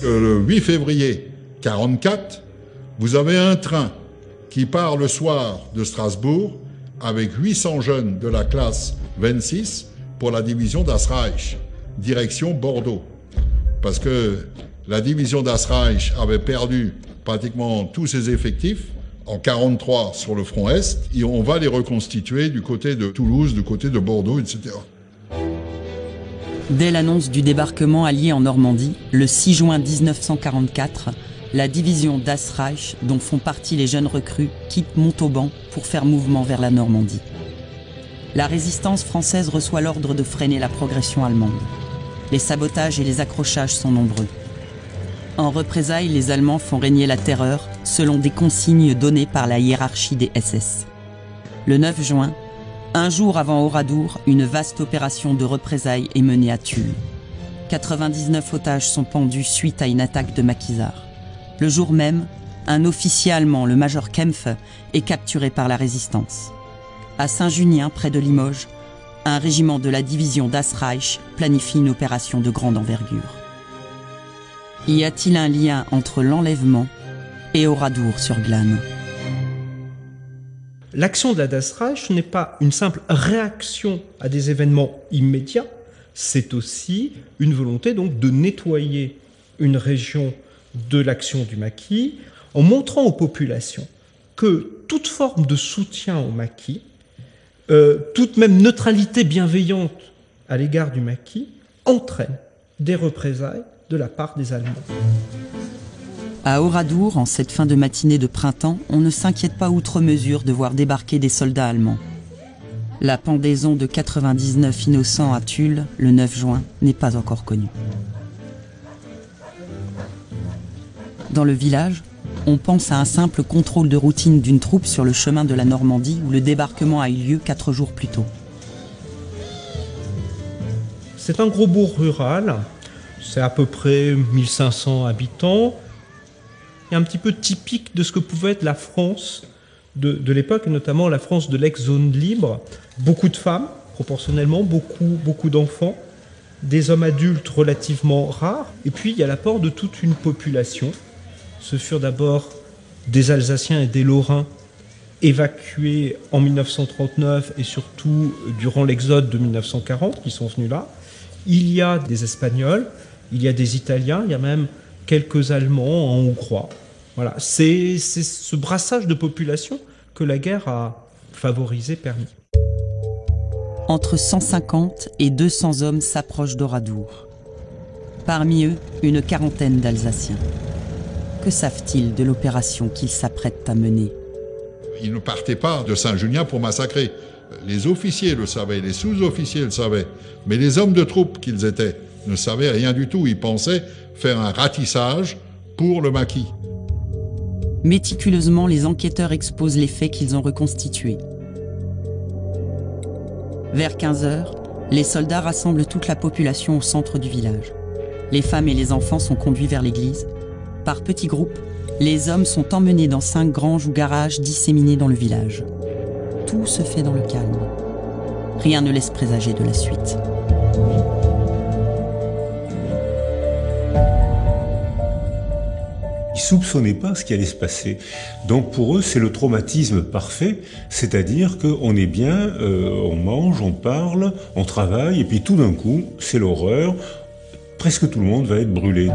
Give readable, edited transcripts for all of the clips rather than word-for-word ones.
le 8 février 1944, vous avez un train qui part le soir de Strasbourg avec 800 jeunes de la classe 26 pour la division Das Reich, direction Bordeaux. Parce que la division Das Reich avait perdu pratiquement tous ses effectifs en 1943 sur le front Est, et on va les reconstituer du côté de Toulouse, du côté de Bordeaux, etc. Dès l'annonce du débarquement allié en Normandie, le 6 juin 1944, la division Das Reich, dont font partie les jeunes recrues, quitte Montauban pour faire mouvement vers la Normandie. La résistance française reçoit l'ordre de freiner la progression allemande. Les sabotages et les accrochages sont nombreux. En représailles, les Allemands font régner la terreur selon des consignes données par la hiérarchie des SS. Le 9 juin, un jour avant Oradour, une vaste opération de représailles est menée à Tulle. 99 otages sont pendus suite à une attaque de maquisards. Le jour même, un officier allemand, le major Kempf, est capturé par la résistance. À Saint-Junien, près de Limoges, un régiment de la division Das Reich planifie une opération de grande envergure. Y a-t-il un lien entre l'enlèvement et Oradour-sur-Glane? L'action de la Das Reich n'est pas une simple réaction à des événements immédiats, c'est aussi une volonté donc de nettoyer une région de l'action du maquis en montrant aux populations que toute forme de soutien au maquis, toute même neutralité bienveillante à l'égard du maquis, entraîne des représailles de la part des Allemands. À Oradour, en cette fin de matinée de printemps, on ne s'inquiète pas outre mesure de voir débarquer des soldats allemands. La pendaison de 99 innocents à Tulle, le 9 juin, n'est pas encore connue. Dans le village, on pense à un simple contrôle de routine d'une troupe sur le chemin de la Normandie où le débarquement a eu lieu 4 jours plus tôt. C'est un gros bourg rural, c'est à peu près 1500 habitants. Il est un petit peu typique de ce que pouvait être la France de l'époque, et notamment la France de l'ex-zone libre. Beaucoup de femmes, proportionnellement, beaucoup d'enfants, des hommes adultes relativement rares, et puis il y a l'apport de toute une population. Ce furent d'abord des Alsaciens et des Lorrains évacués en 1939 et surtout durant l'exode de 1940 qui sont venus là. Il y a des Espagnols, il y a des Italiens, il y a même quelques Allemands en hongrois. Voilà, c'est ce brassage de population que la guerre a favorisé, permis. Entre 150 et 200 hommes s'approchent d'Oradour. Parmi eux, une quarantaine d'Alsaciens. Que savent-ils de l'opération qu'ils s'apprêtent à mener? Ils ne partaient pas de Saint-Junien pour massacrer. Les officiers le savaient, les sous-officiers le savaient, mais les hommes de troupe qu'ils étaient ne savaient rien du tout. Ils pensaient faire un ratissage pour le maquis. Méticuleusement, les enquêteurs exposent les faits qu'ils ont reconstitués. Vers 15 heures, les soldats rassemblent toute la population au centre du village. Les femmes et les enfants sont conduits vers l'église. Par petits groupes, les hommes sont emmenés dans 5 granges ou garages disséminés dans le village. Tout se fait dans le calme. Rien ne laisse présager de la suite. Ils ne soupçonnaient pas ce qui allait se passer. Donc pour eux, c'est le traumatisme parfait, c'est-à-dire qu'on est bien, on mange, on parle, on travaille, et puis tout d'un coup, c'est l'horreur, presque tout le monde va être brûlé.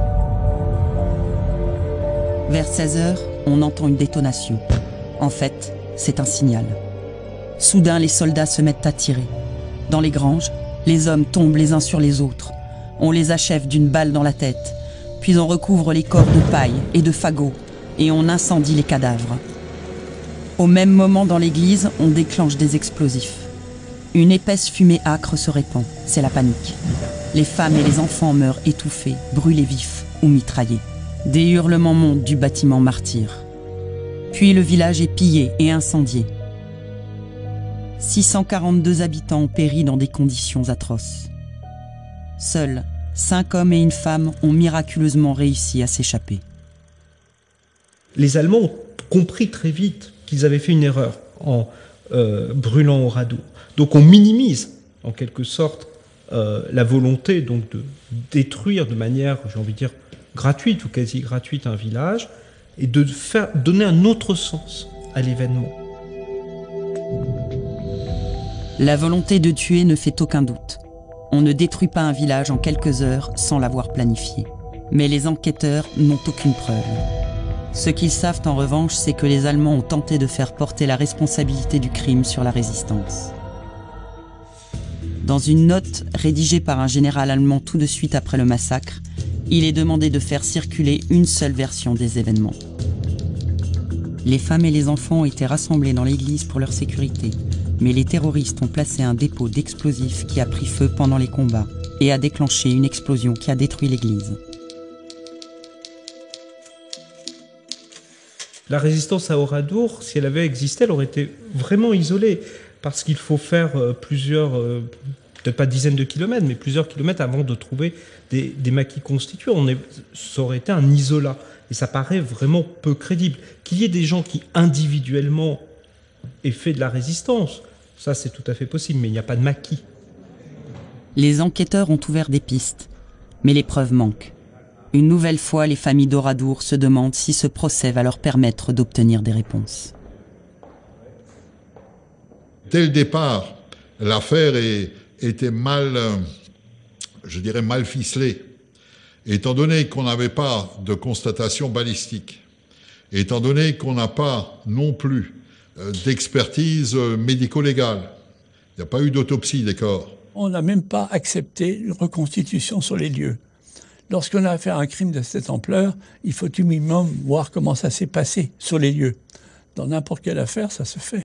Vers 16 heures, on entend une détonation. En fait, c'est un signal. Soudain, les soldats se mettent à tirer. Dans les granges, les hommes tombent les uns sur les autres. On les achève d'une balle dans la tête. Puis on recouvre les corps de paille et de fagots et on incendie les cadavres. Au même moment, dans l'église, on déclenche des explosifs. Une épaisse fumée âcre se répand. C'est la panique. Les femmes et les enfants meurent étouffés, brûlés vifs ou mitraillés. Des hurlements montent du bâtiment martyr. Puis le village est pillé et incendié. 642 habitants ont péri dans des conditions atroces. Seuls 5 hommes et une femme ont miraculeusement réussi à s'échapper. Les Allemands ont compris très vite qu'ils avaient fait une erreur en brûlant Oradour. Donc on minimise en quelque sorte la volonté donc de détruire de manière, j'ai envie de dire, gratuite ou quasi gratuite à un village, et de donner un autre sens à l'événement. La volonté de tuer ne fait aucun doute. On ne détruit pas un village en quelques heures sans l'avoir planifié. Mais les enquêteurs n'ont aucune preuve. Ce qu'ils savent en revanche, c'est que les Allemands ont tenté de faire porter la responsabilité du crime sur la résistance. Dans une note rédigée par un général allemand tout de suite après le massacre, il est demandé de faire circuler une seule version des événements. Les femmes et les enfants ont été rassemblés dans l'église pour leur sécurité, mais les terroristes ont placé un dépôt d'explosifs qui a pris feu pendant les combats et a déclenché une explosion qui a détruit l'église. La résistance à Oradour, si elle avait existé, elle aurait été vraiment isolée, parce qu'il faut faire plusieurs, peut-être pas dizaines de kilomètres, mais plusieurs kilomètres avant de trouver des maquis constitués. Ça aurait été un isolat, et ça paraît vraiment peu crédible. Qu'il y ait des gens qui individuellement aient fait de la résistance, ça c'est tout à fait possible, mais il n'y a pas de maquis. Les enquêteurs ont ouvert des pistes, mais les preuves manquent. Une nouvelle fois, les familles d'Oradour se demandent si ce procès va leur permettre d'obtenir des réponses. Dès le départ, l'affaire était mal ficelée. Étant donné qu'on n'avait pas de constatation balistique, étant donné qu'on n'a pas non plus d'expertise médico-légale, il n'y a pas eu d'autopsie des corps. On n'a même pas accepté une reconstitution sur les lieux. Lorsqu'on a affaire à un crime de cette ampleur, il faut tout minimum voir comment ça s'est passé sur les lieux. Dans n'importe quelle affaire, ça se fait.